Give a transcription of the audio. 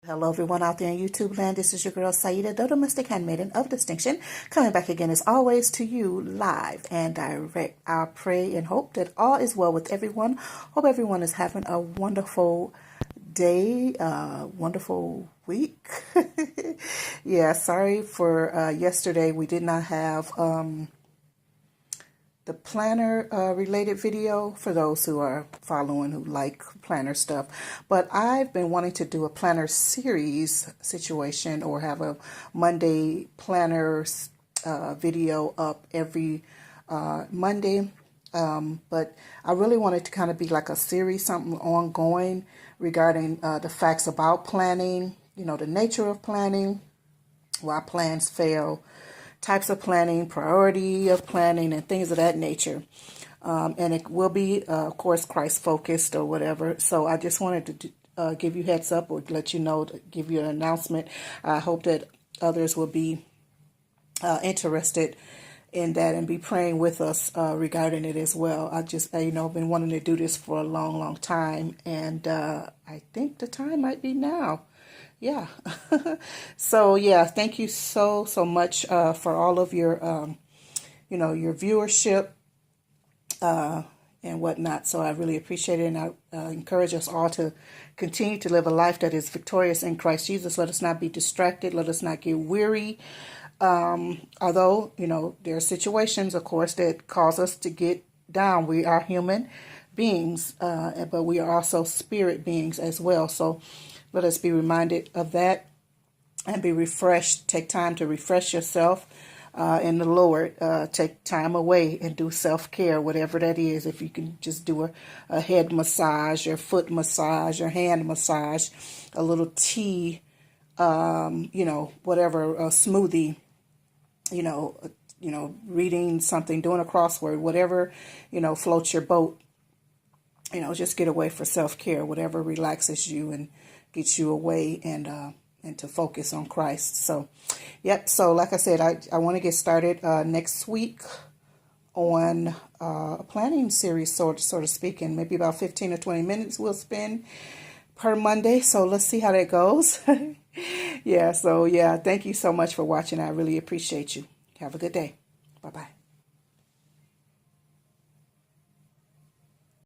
Hello everyone out there in YouTube land, this is your girl Saida, the domestic handmaiden of distinction, coming back again as always to you live and direct. I pray and hope that all is well with everyone. Hope everyone is having a wonderful day, wonderful week. Yeah, sorry for yesterday we did not have the planner related video for those who are following, who like planner stuff. But I've been wanting to do a planner series situation or have a Monday planner video up every Monday. But I really wanted to kind of be like a series, something ongoing regarding the facts about planning, you know, the nature of planning, why plans fail, types of planning, priority of planning, and things of that nature. And it will be, of course, Christ-focused or whatever. So I just wanted to give you heads up or let you know, to give you an announcement. I hope that others will be interested in that and be praying with us regarding it as well. I just, been wanting to do this for a long, long time. And I think the time might be now. Yeah. So yeah, thank you so much for all of your your viewership and whatnot. So I really appreciate it, and I encourage us all to continue to live a life that is victorious in Christ Jesus. Let us not be distracted. Let us not get weary. Although there are situations, of course, that cause us to get down. We are human beings, but we are also spirit beings as well. So let us be reminded of that and be refreshed. Take time to refresh yourself in the Lord. Take time away and do self-care, whatever that is. If you can just do a head massage, your foot massage, your hand massage, a little tea, whatever, a smoothie, reading something, doing a crossword, whatever, floats your boat. Just get away for self-care, whatever relaxes you and gets you away and to focus on Christ. So, yep. So like I said, I want to get started next week on a planning series, so to speak, and maybe about 15 or 20 minutes we'll spend per Monday. So let's see how that goes. Yeah. So yeah, thank you so much for watching. I really appreciate you. Have a good day. Bye-bye.